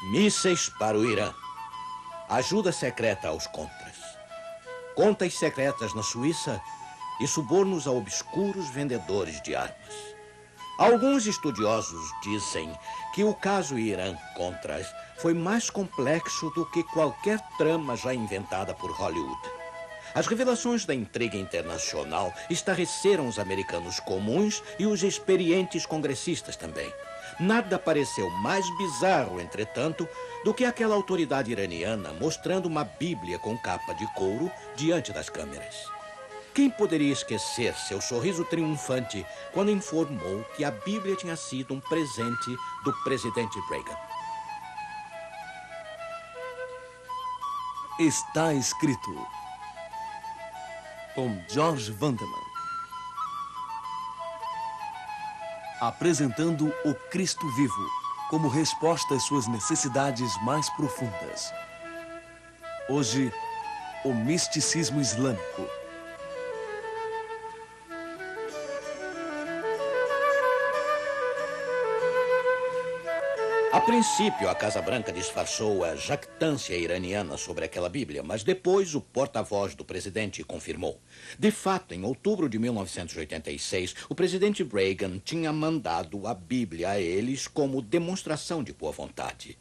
Mísseis para o Irã. Ajuda secreta aos contras. Contas secretas na Suíça e subornos a obscuros vendedores de armas. Alguns estudiosos dizem que o caso Irã-Contras foi mais complexo do que qualquer trama já inventada por Hollywood. As revelações da intriga internacional estarreceram os americanos comuns e os experientes congressistas também. Nada pareceu mais bizarro, entretanto, do que aquela autoridade iraniana mostrando uma Bíblia com capa de couro diante das câmeras. Quem poderia esquecer seu sorriso triunfante quando informou que a Bíblia tinha sido um presente do presidente Reagan? Está escrito, com George Vanderman, apresentando o Cristo vivo como resposta às suas necessidades mais profundas. Hoje, o misticismo islâmico. A princípio, a Casa Branca disfarçou a jactância iraniana sobre aquela Bíblia, mas depois o porta-voz do presidente confirmou. De fato, em outubro de 1986, o presidente Reagan tinha mandado a Bíblia a eles como demonstração de boa vontade.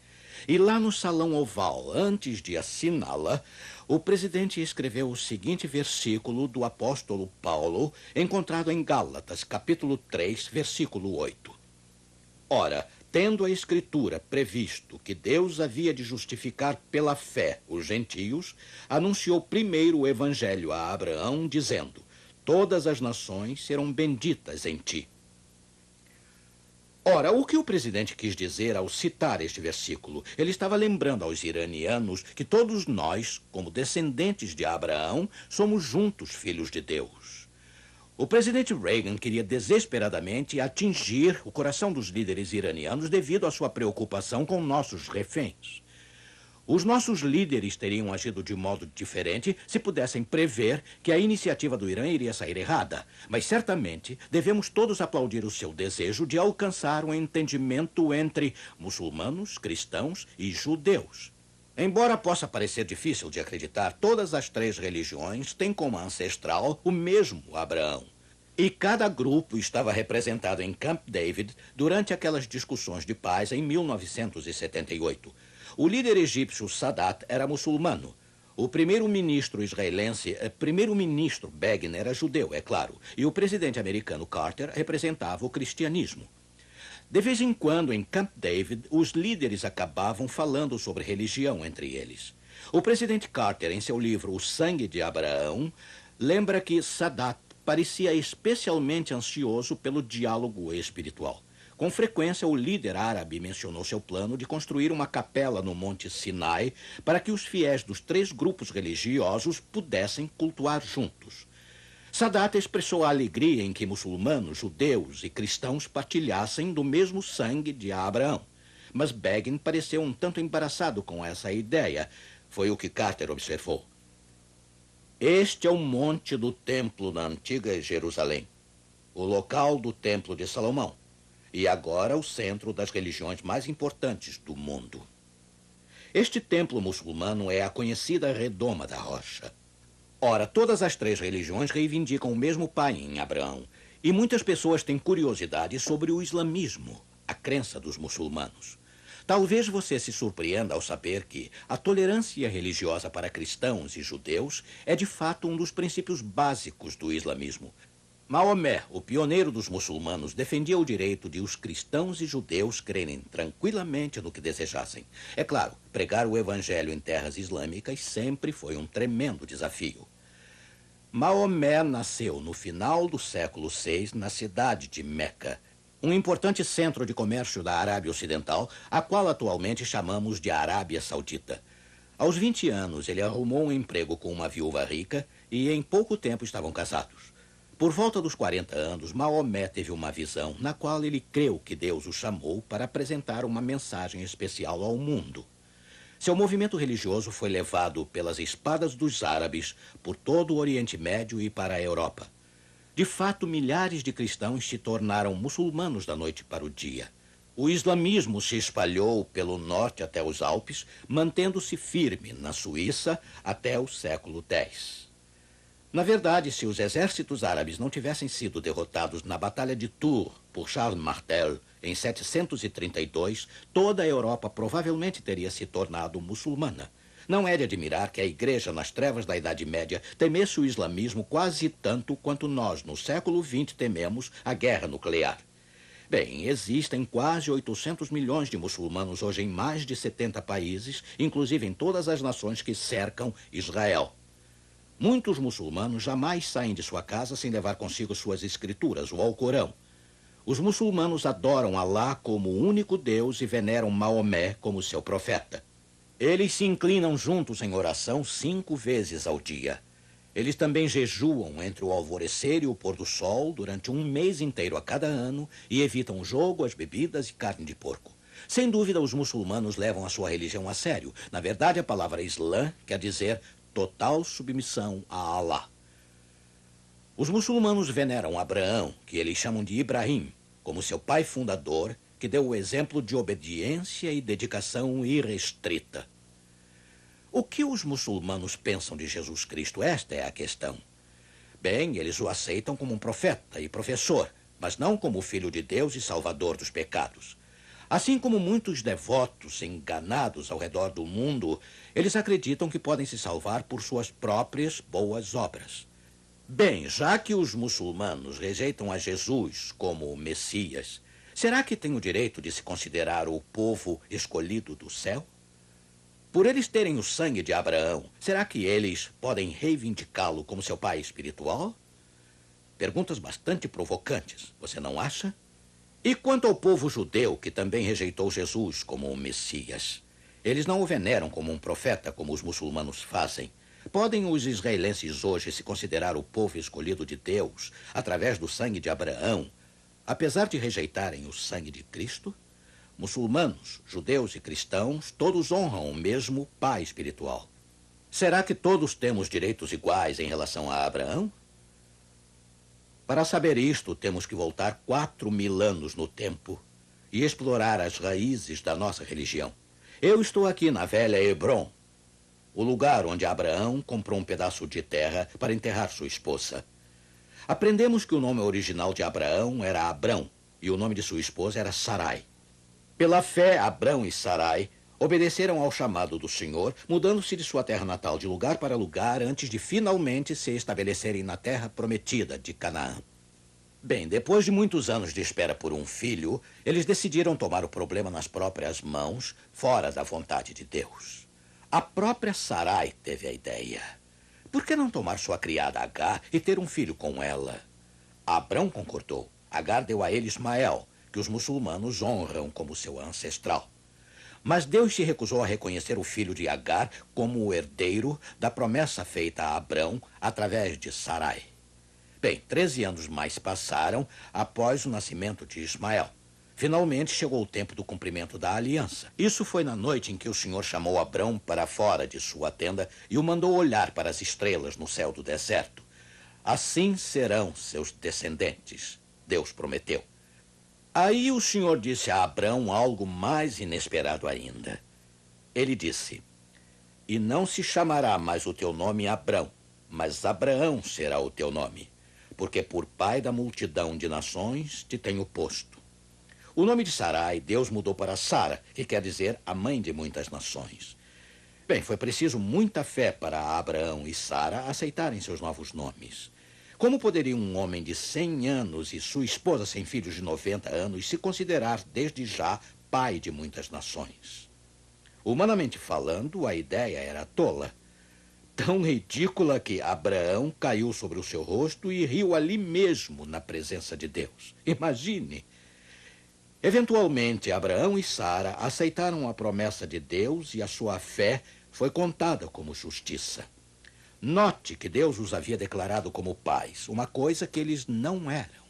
E lá no Salão Oval, antes de assiná-la, o presidente escreveu o seguinte versículo do apóstolo Paulo, encontrado em Gálatas, capítulo 3, versículo 8. Ora, tendo a Escritura previsto que Deus havia de justificar pela fé os gentios, anunciou primeiro o evangelho a Abraão, dizendo: todas as nações serão benditas em ti. Ora, o que o presidente quis dizer ao citar este versículo? Ele estava lembrando aos iranianos que todos nós, como descendentes de Abraão, somos juntos filhos de Deus. O presidente Reagan queria desesperadamente atingir o coração dos líderes iranianos devido à sua preocupação com nossos reféns. Os nossos líderes teriam agido de modo diferente se pudessem prever que a iniciativa do Irã iria sair errada. Mas certamente devemos todos aplaudir o seu desejo de alcançar um entendimento entre muçulmanos, cristãos e judeus. Embora possa parecer difícil de acreditar, todas as três religiões têm como ancestral o mesmo Abraão. E cada grupo estava representado em Camp David durante aquelas discussões de paz em 1978. O líder egípcio Sadat era muçulmano. O primeiro-ministro israelense, primeiro-ministro Begin, era judeu, é claro. E o presidente americano Carter representava o cristianismo. De vez em quando, em Camp David, os líderes acabavam falando sobre religião entre eles. O presidente Carter, em seu livro O Sangue de Abraão, lembra que Sadat parecia especialmente ansioso pelo diálogo espiritual. Com frequência, o líder árabe mencionou seu plano de construir uma capela no Monte Sinai para que os fiéis dos três grupos religiosos pudessem cultuar juntos. Sadat expressou a alegria em que muçulmanos, judeus e cristãos partilhassem do mesmo sangue de Abraão. Mas Begin pareceu um tanto embaraçado com essa ideia. Foi o que Carter observou. Este é o monte do templo na antiga Jerusalém, o local do templo de Salomão, e agora o centro das religiões mais importantes do mundo. Este templo muçulmano é a conhecida Redoma da Rocha. Ora, todas as três religiões reivindicam o mesmo pai em Abraão, e muitas pessoas têm curiosidade sobre o islamismo, a crença dos muçulmanos. Talvez você se surpreenda ao saber que a tolerância religiosa para cristãos e judeus é de fato um dos princípios básicos do islamismo. Maomé, o pioneiro dos muçulmanos, defendia o direito de os cristãos e judeus crerem tranquilamente no que desejassem. É claro, pregar o evangelho em terras islâmicas sempre foi um tremendo desafio. Maomé nasceu no final do século VI na cidade de Meca, um importante centro de comércio da Arábia Ocidental, a qual atualmente chamamos de Arábia Saudita. Aos 20 anos, ele arrumou um emprego com uma viúva rica e em pouco tempo estavam casados. Por volta dos 40 anos, Maomé teve uma visão na qual ele creu que Deus o chamou para apresentar uma mensagem especial ao mundo. Seu movimento religioso foi levado pelas espadas dos árabes por todo o Oriente Médio e para a Europa. De fato, milhares de cristãos se tornaram muçulmanos da noite para o dia. O islamismo se espalhou pelo norte até os Alpes, mantendo-se firme na Suíça até o século X. Na verdade, se os exércitos árabes não tivessem sido derrotados na Batalha de Tours por Charles Martel em 732, toda a Europa provavelmente teria se tornado muçulmana. Não é de admirar que a Igreja, nas trevas da Idade Média, temesse o islamismo quase tanto quanto nós, no século XX, tememos a guerra nuclear. Bem, existem quase 800 milhões de muçulmanos hoje em mais de 70 países, inclusive em todas as nações que cercam Israel. Muitos muçulmanos jamais saem de sua casa sem levar consigo suas escrituras, o Alcorão. Os muçulmanos adoram Alá como o único Deus e veneram Maomé como seu profeta. Eles se inclinam juntos em oração 5 vezes ao dia. Eles também jejuam entre o alvorecer e o pôr do sol durante um mês inteiro a cada ano e evitam o jogo, as bebidas e carne de porco. Sem dúvida, os muçulmanos levam a sua religião a sério. Na verdade, a palavra Islã quer dizer total submissão a Alá. Os muçulmanos veneram Abraão, que eles chamam de Ibrahim, como seu pai fundador, que deu o exemplo de obediência e dedicação irrestrita. O que os muçulmanos pensam de Jesus Cristo? Esta é a questão. Bem, eles o aceitam como um profeta e professor, mas não como filho de Deus e salvador dos pecados. Assim como muitos devotos enganados ao redor do mundo, eles acreditam que podem se salvar por suas próprias boas obras. Bem, já que os muçulmanos rejeitam a Jesus como o Messias, será que têm o direito de se considerar o povo escolhido do céu? Por eles terem o sangue de Abraão, será que eles podem reivindicá-lo como seu pai espiritual? Perguntas bastante provocantes, você não acha? E quanto ao povo judeu, que também rejeitou Jesus como o Messias? Eles não o veneram como um profeta, como os muçulmanos fazem. Podem os israelenses hoje se considerar o povo escolhido de Deus, através do sangue de Abraão, apesar de rejeitarem o sangue de Cristo? Muçulmanos, judeus e cristãos, todos honram o mesmo pai espiritual. Será que todos temos direitos iguais em relação a Abraão? Para saber isto, temos que voltar 4.000 anos no tempo e explorar as raízes da nossa religião. Eu estou aqui na velha Hebrom, o lugar onde Abraão comprou um pedaço de terra para enterrar sua esposa. Aprendemos que o nome original de Abraão era Abrão e o nome de sua esposa era Sarai. Pela fé, Abrão e Sarai obedeceram ao chamado do Senhor, mudando-se de sua terra natal de lugar para lugar antes de finalmente se estabelecerem na terra prometida de Canaã. Bem, depois de muitos anos de espera por um filho, eles decidiram tomar o problema nas próprias mãos, fora da vontade de Deus. A própria Sarai teve a ideia. Por que não tomar sua criada Agar e ter um filho com ela? Abrão concordou. Agar deu a ele Ismael, que os muçulmanos honram como seu ancestral. Mas Deus se recusou a reconhecer o filho de Agar como o herdeiro da promessa feita a Abrão através de Sarai. Bem, 13 anos mais passaram após o nascimento de Ismael. Finalmente chegou o tempo do cumprimento da aliança. Isso foi na noite em que o Senhor chamou Abrão para fora de sua tenda e o mandou olhar para as estrelas no céu do deserto. Assim serão seus descendentes, Deus prometeu. Aí o Senhor disse a Abrão algo mais inesperado ainda. Ele disse: "E não se chamará mais o teu nome Abrão, mas Abraão será o teu nome, porque por pai da multidão de nações te tenho posto." O nome de Sarai, Deus mudou para Sara, que quer dizer a mãe de muitas nações. Bem, foi preciso muita fé para Abraão e Sara aceitarem seus novos nomes. Como poderia um homem de 100 anos e sua esposa sem filhos de 90 anos se considerar desde já pai de muitas nações? Humanamente falando, a ideia era tola. Tão ridícula que Abraão caiu sobre o seu rosto e riu ali mesmo na presença de Deus. Imagine! Eventualmente, Abraão e Sara aceitaram a promessa de Deus e a sua fé foi contada como justiça. Note que Deus os havia declarado como pais, uma coisa que eles não eram.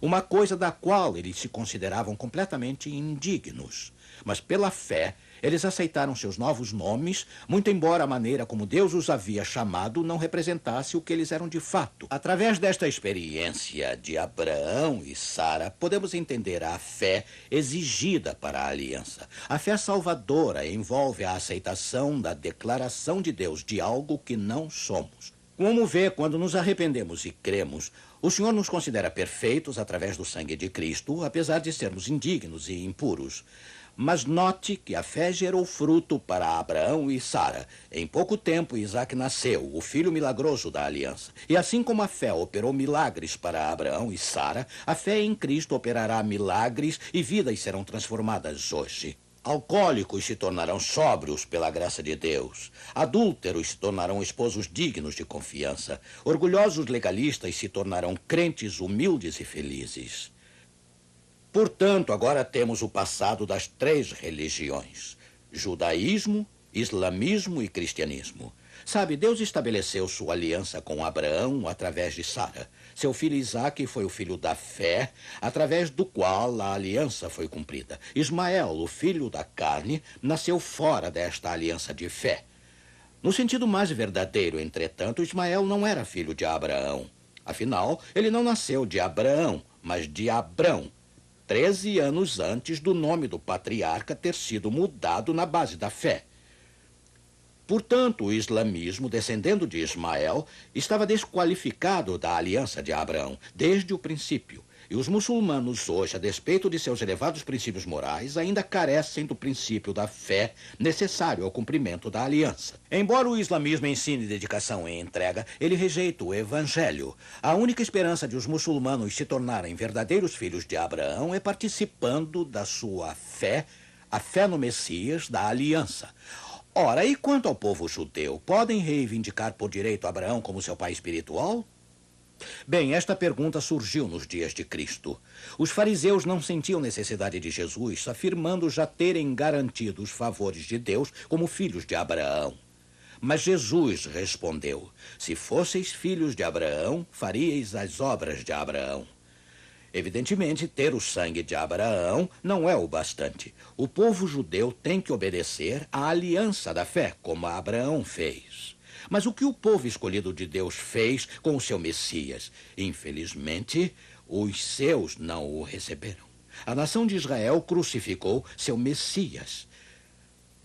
uma coisa da qual eles se consideravam completamente indignos. Mas pela fé, eles aceitaram seus novos nomes, muito embora a maneira como Deus os havia chamado não representasse o que eles eram de fato. Através desta experiência de Abraão e Sara, podemos entender a fé exigida para a aliança. A fé salvadora envolve a aceitação da declaração de Deus de algo que não somos. Como vê, quando nos arrependemos e cremos, o Senhor nos considera perfeitos através do sangue de Cristo, apesar de sermos indignos e impuros. Mas note que a fé gerou fruto para Abraão e Sara. Em pouco tempo, Isaac nasceu, o filho milagroso da aliança. E assim como a fé operou milagres para Abraão e Sara, a fé em Cristo operará milagres e vidas serão transformadas hoje. Alcoólicos se tornarão sóbrios pela graça de Deus. Adúlteros se tornarão esposos dignos de confiança. Orgulhosos legalistas se tornarão crentes humildes e felizes. Portanto, agora temos o passado das 3 religiões: judaísmo, islamismo e cristianismo. Sabe, Deus estabeleceu sua aliança com Abraão através de Sara. Seu filho Isaque foi o filho da fé, através do qual a aliança foi cumprida. Ismael, o filho da carne, nasceu fora desta aliança de fé. No sentido mais verdadeiro, entretanto, Ismael não era filho de Abraão. Afinal, ele não nasceu de Abraão, mas de Abrão, 13 anos antes do nome do patriarca ter sido mudado na base da fé. Portanto, o islamismo, descendendo de Ismael, estava desqualificado da aliança de Abraão desde o princípio. E os muçulmanos hoje, a despeito de seus elevados princípios morais, ainda carecem do princípio da fé necessário ao cumprimento da aliança. Embora o islamismo ensine dedicação e entrega, ele rejeita o evangelho. A única esperança de os muçulmanos se tornarem verdadeiros filhos de Abraão é participando da sua fé, a fé no Messias, da aliança. Ora, e quanto ao povo judeu, podem reivindicar por direito Abraão como seu pai espiritual? Bem, esta pergunta surgiu nos dias de Cristo. Os fariseus não sentiam necessidade de Jesus, afirmando já terem garantido os favores de Deus como filhos de Abraão. Mas Jesus respondeu: se fosseis filhos de Abraão, faríeis as obras de Abraão. Evidentemente, ter o sangue de Abraão não é o bastante. O povo judeu tem que obedecer à aliança da fé, como Abraão fez. Mas o que o povo escolhido de Deus fez com o seu Messias? Infelizmente, os seus não o receberam. A nação de Israel crucificou seu Messias.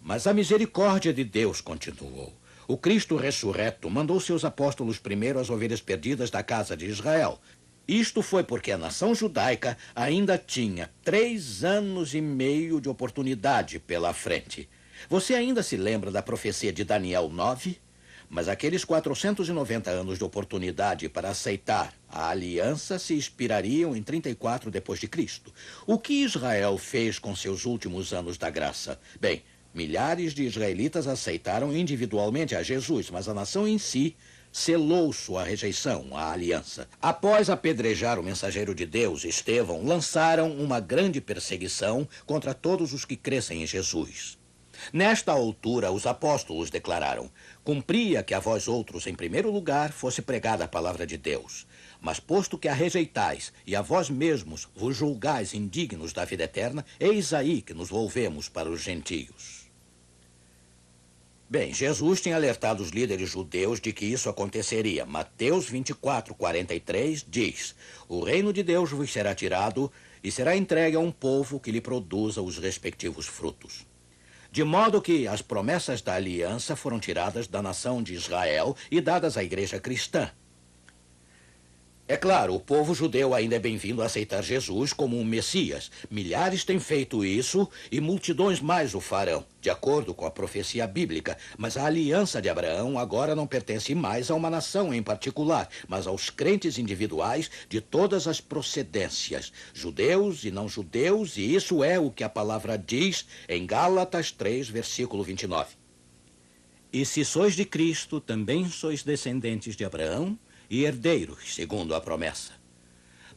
Mas a misericórdia de Deus continuou. O Cristo ressurreto mandou seus apóstolos primeiro às ovelhas perdidas da casa de Israel. Isto foi porque a nação judaica ainda tinha 3 anos e meio de oportunidade pela frente. Você ainda se lembra da profecia de Daniel 9? Mas aqueles 490 anos de oportunidade para aceitar a aliança se expirariam em 34 depois de Cristo. O que Israel fez com seus últimos anos da graça? Bem, milhares de israelitas aceitaram individualmente a Jesus, mas a nação em si selou sua rejeição à aliança. Após apedrejar o mensageiro de Deus, Estevão, lançaram uma grande perseguição contra todos os que crescem em Jesus. Nesta altura, os apóstolos declararam: cumpria que a vós outros, em primeiro lugar, fosse pregada a palavra de Deus. Mas posto que a rejeitais e a vós mesmos vos julgais indignos da vida eterna, eis aí que nos volvemos para os gentios. Bem, Jesus tinha alertado os líderes judeus de que isso aconteceria. Mateus 24:43 diz: o reino de Deus vos será tirado e será entregue a um povo que lhe produza os respectivos frutos. De modo que as promessas da aliança foram tiradas da nação de Israel e dadas à igreja cristã. É claro, o povo judeu ainda é bem-vindo a aceitar Jesus como um Messias. Milhares têm feito isso e multidões mais o farão, de acordo com a profecia bíblica. Mas a aliança de Abraão agora não pertence mais a uma nação em particular, mas aos crentes individuais de todas as procedências, judeus e não judeus, e isso é o que a palavra diz em Gálatas 3, versículo 29. E se sois de Cristo, também sois descendentes de Abraão e herdeiros, segundo a promessa.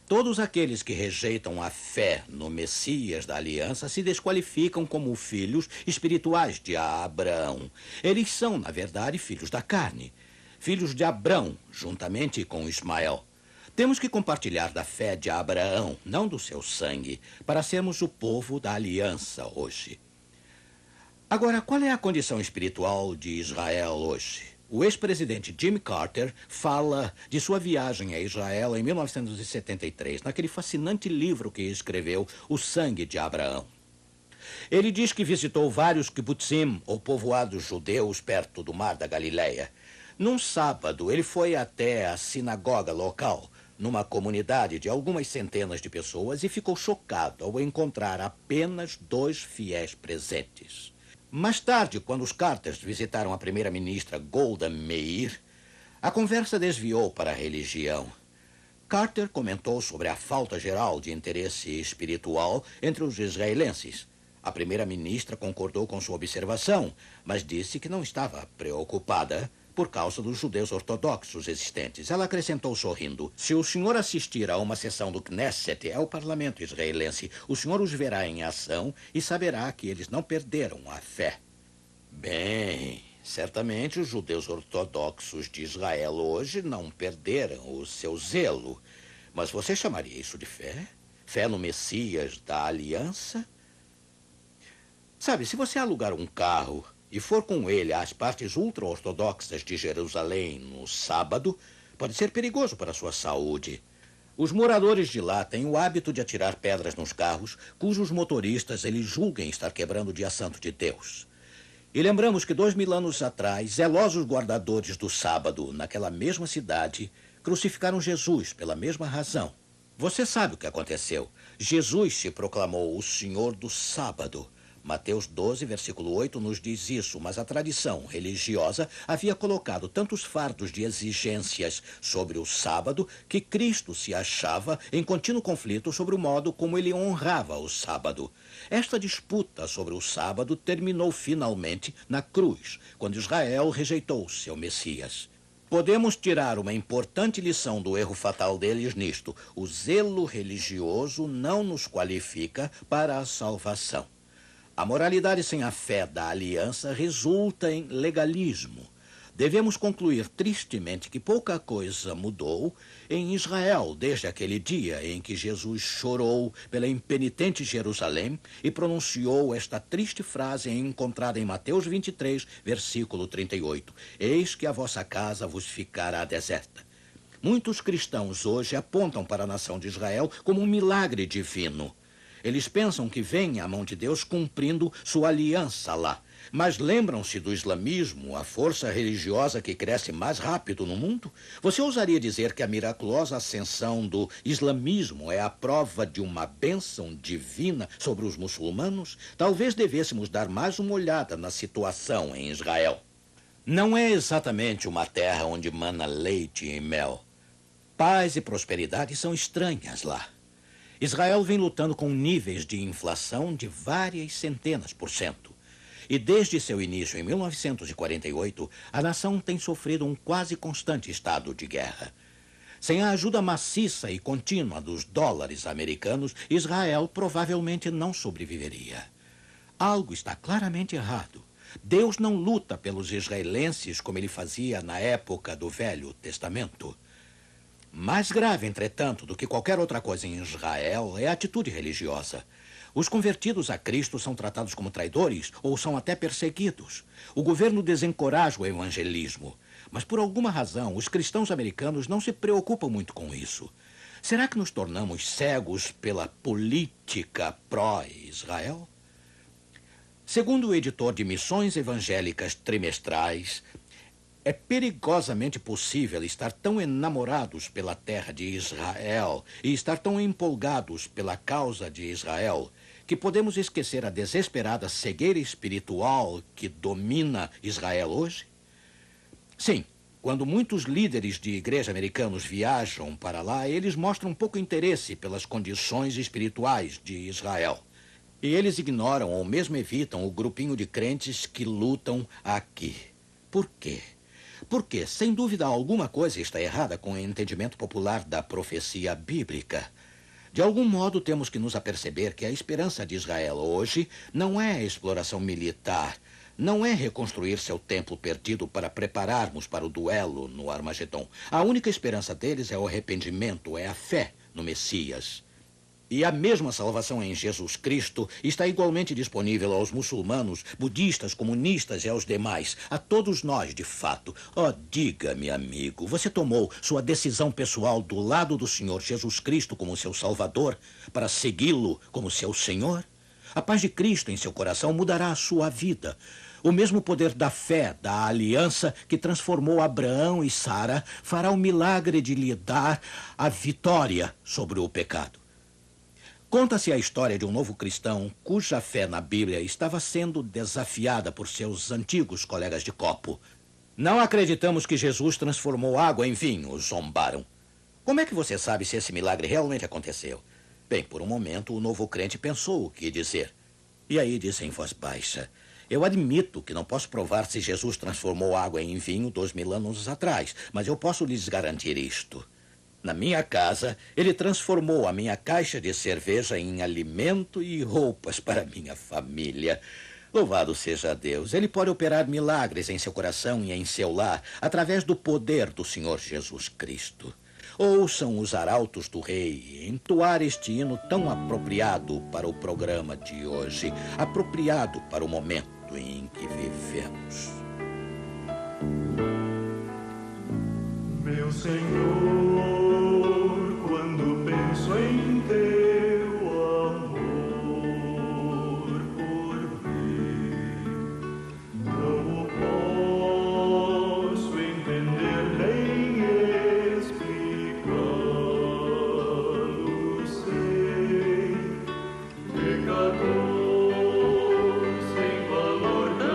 Todos aqueles que rejeitam a fé no Messias da aliança se desqualificam como filhos espirituais de Abraão. Eles são, na verdade, filhos da carne, filhos de Abrão, juntamente com Ismael. Temos que compartilhar da fé de Abraão, não do seu sangue, para sermos o povo da aliança hoje. Agora, qual é a condição espiritual de Israel hoje? O ex-presidente Jimmy Carter fala de sua viagem a Israel em 1973, naquele fascinante livro que escreveu, O Sangue de Abraão. Ele diz que visitou vários kibbutzim, ou povoados judeus, perto do Mar da Galileia. Num sábado, ele foi até a sinagoga local, numa comunidade de algumas centenas de pessoas, e ficou chocado ao encontrar apenas 2 fiéis presentes. Mais tarde, quando os Carters visitaram a primeira-ministra Golda Meir, a conversa desviou para a religião. Carter comentou sobre a falta geral de interesse espiritual entre os israelenses. A primeira-ministra concordou com sua observação, mas disse que não estava preocupada por causa dos judeus ortodoxos existentes. Ela acrescentou sorrindo: se o senhor assistir a uma sessão do Knesset, é o parlamento israelense, o senhor os verá em ação e saberá que eles não perderam a fé. Bem, certamente os judeus ortodoxos de Israel hoje não perderam o seu zelo. Mas você chamaria isso de fé? Fé no Messias da aliança? Sabe, se você alugar um carro e for com ele às partes ultra-ortodoxas de Jerusalém no sábado, pode ser perigoso para a sua saúde. Os moradores de lá têm o hábito de atirar pedras nos carros, cujos motoristas eles julguem estar quebrando o dia santo de Deus. E lembramos que 2000 anos atrás, zelosos guardadores do sábado, naquela mesma cidade, crucificaram Jesus pela mesma razão. Você sabe o que aconteceu. Jesus se proclamou o Senhor do sábado. Mateus 12, versículo 8, nos diz isso, mas a tradição religiosa havia colocado tantos fardos de exigências sobre o sábado que Cristo se achava em contínuo conflito sobre o modo como ele honrava o sábado. Esta disputa sobre o sábado terminou finalmente na cruz, quando Israel rejeitou seu Messias. Podemos tirar uma importante lição do erro fatal deles nisto: o zelo religioso não nos qualifica para a salvação. A moralidade sem a fé da aliança resulta em legalismo. Devemos concluir tristemente que pouca coisa mudou em Israel desde aquele dia em que Jesus chorou pela impenitente Jerusalém e pronunciou esta triste frase encontrada em Mateus 23, versículo 38. Eis que a vossa casa vos ficará deserta. Muitos cristãos hoje apontam para a nação de Israel como um milagre divino. Eles pensam que vem a mão de Deus cumprindo sua aliança lá. Mas lembram-se do islamismo, a força religiosa que cresce mais rápido no mundo? Você ousaria dizer que a miraculosa ascensão do islamismo é a prova de uma bênção divina sobre os muçulmanos? Talvez devêssemos dar mais uma olhada na situação em Israel. Não é exatamente uma terra onde mana leite e mel. Paz e prosperidade são estranhas lá. Israel vem lutando com níveis de inflação de várias centenas por cento. E desde seu início em 1948, a nação tem sofrido um quase constante estado de guerra. Sem a ajuda maciça e contínua dos dólares americanos, Israel provavelmente não sobreviveria. Algo está claramente errado. Deus não luta pelos israelenses como ele fazia na época do Velho Testamento. Mais grave, entretanto, do que qualquer outra coisa em Israel é a atitude religiosa. Os convertidos a Cristo são tratados como traidores ou são até perseguidos. O governo desencoraja o evangelismo. Mas, por alguma razão, os cristãos americanos não se preocupam muito com isso. Será que nos tornamos cegos pela política pró-Israel? Segundo o editor de Missões Evangélicas Trimestrais, é perigosamente possível estar tão enamorados pela terra de Israel e estar tão empolgados pela causa de Israel que podemos esquecer a desesperada cegueira espiritual que domina Israel hoje? Sim, quando muitos líderes de igreja americanos viajam para lá, eles mostram pouco interesse pelas condições espirituais de Israel. E eles ignoram ou mesmo evitam o grupinho de crentes que lutam aqui. Por quê? Porque, sem dúvida alguma, coisa está errada com o entendimento popular da profecia bíblica. De algum modo, temos que nos aperceber que a esperança de Israel hoje não é a exploração militar, não é reconstruir seu templo perdido para prepararmos para o duelo no Armagedon. A única esperança deles é o arrependimento, é a fé no Messias. E a mesma salvação em Jesus Cristo está igualmente disponível aos muçulmanos, budistas, comunistas e aos demais. A todos nós, de fato. Oh, diga-me, amigo, você tomou sua decisão pessoal do lado do Senhor Jesus Cristo como seu Salvador para segui-lo como seu Senhor? A paz de Cristo em seu coração mudará a sua vida. O mesmo poder da fé, da aliança que transformou Abraão e Sara, fará o milagre de lhe dar a vitória sobre o pecado. Conta-se a história de um novo cristão cuja fé na Bíblia estava sendo desafiada por seus antigos colegas de copo. Não acreditamos que Jesus transformou água em vinho, zombaram. Como é que você sabe se esse milagre realmente aconteceu? Bem, por um momento, o novo crente pensou o que dizer. E aí disse em voz baixa: eu admito que não posso provar se Jesus transformou água em vinho 2000 anos atrás, mas eu posso lhes garantir isto. Na minha casa, ele transformou a minha caixa de cerveja em alimento e roupas para minha família. Louvado seja Deus. Ele pode operar milagres em seu coração e em seu lar através do poder do Senhor Jesus Cristo. Ouçam os arautos do rei entoar este hino tão apropriado para o programa de hoje, apropriado para o momento em que vivemos. Meu Senhor, quando penso em teu amor por mim, não o posso entender nem explicá-lo, sei, pecador sem valor.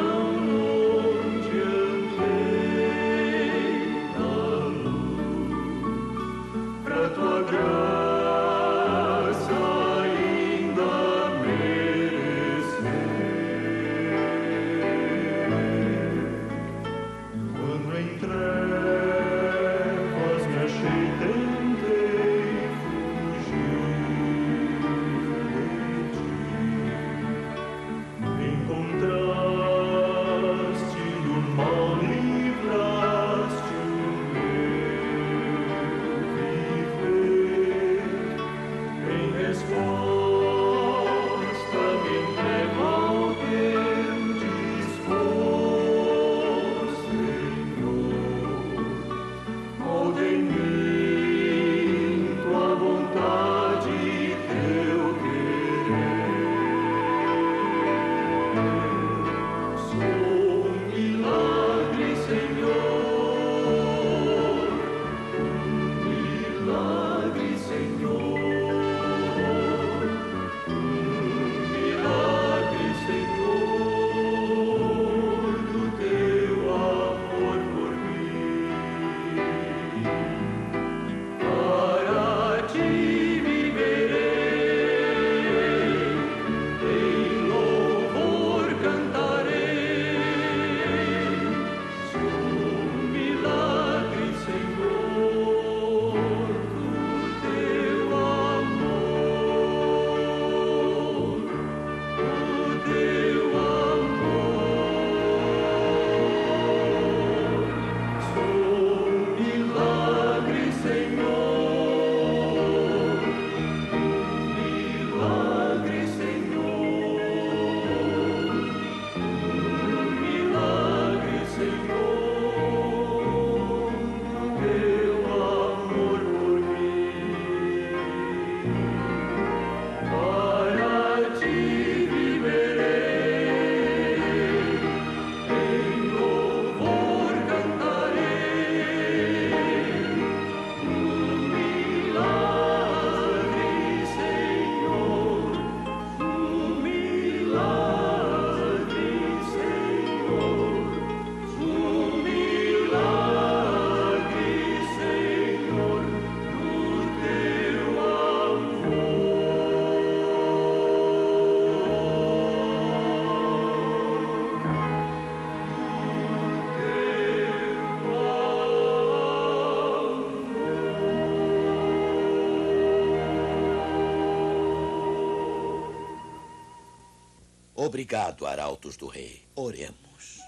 Obrigado, arautos do rei. Oremos.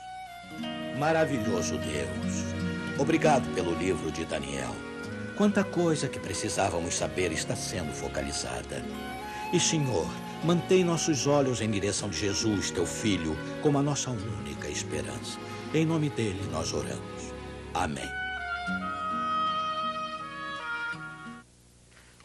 Maravilhoso Deus, obrigado pelo livro de Daniel. Quanta coisa que precisávamos saber está sendo focalizada. E, Senhor, mantém nossos olhos em direção de Jesus, teu Filho, como a nossa única esperança. Em nome dele nós oramos. Amém.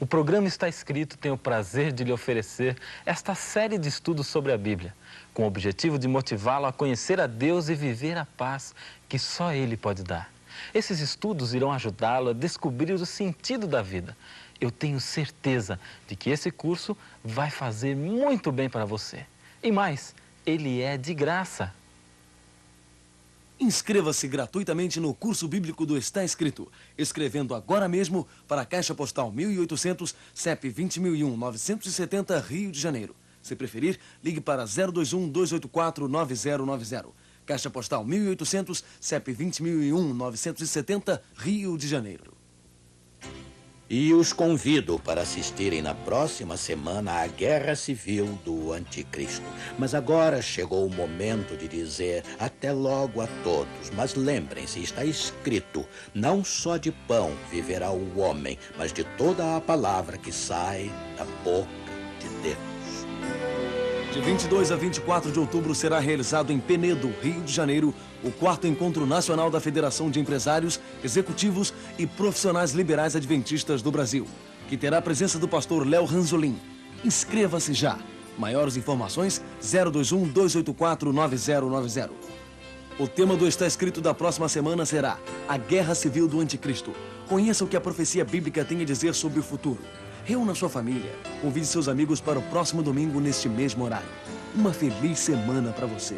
O programa Está Escrito tem o prazer de lhe oferecer esta série de estudos sobre a Bíblia, com o objetivo de motivá-lo a conhecer a Deus e viver a paz que só Ele pode dar. Esses estudos irão ajudá-lo a descobrir o sentido da vida. Eu tenho certeza de que esse curso vai fazer muito bem para você. E mais, ele é de graça. Inscreva-se gratuitamente no curso bíblico do Está Escrito, escrevendo agora mesmo para a Caixa Postal 1800, CEP 20001-970, Rio de Janeiro. Se preferir, ligue para 021-284-9090. Caixa Postal 1800, CEP 20001-970, Rio de Janeiro. E os convido para assistirem na próxima semana à Guerra Civil do Anticristo. Mas agora chegou o momento de dizer até logo a todos. Mas lembrem-se, está escrito, não só de pão viverá o homem, mas de toda a palavra que sai da boca de Deus. De 22 a 24 de outubro será realizado em Penedo, Rio de Janeiro, o 4º Encontro Nacional da Federação de Empresários, Executivos e Profissionais Liberais Adventistas do Brasil, que terá a presença do pastor Léo Ranzolin. Inscreva-se já. Maiores informações, 021-284-9090. O tema do Está Escrito da próxima semana será a Guerra Civil do Anticristo. Conheça o que a profecia bíblica tem a dizer sobre o futuro. Reúna sua família, convide seus amigos para o próximo domingo neste mesmo horário. Uma feliz semana para você.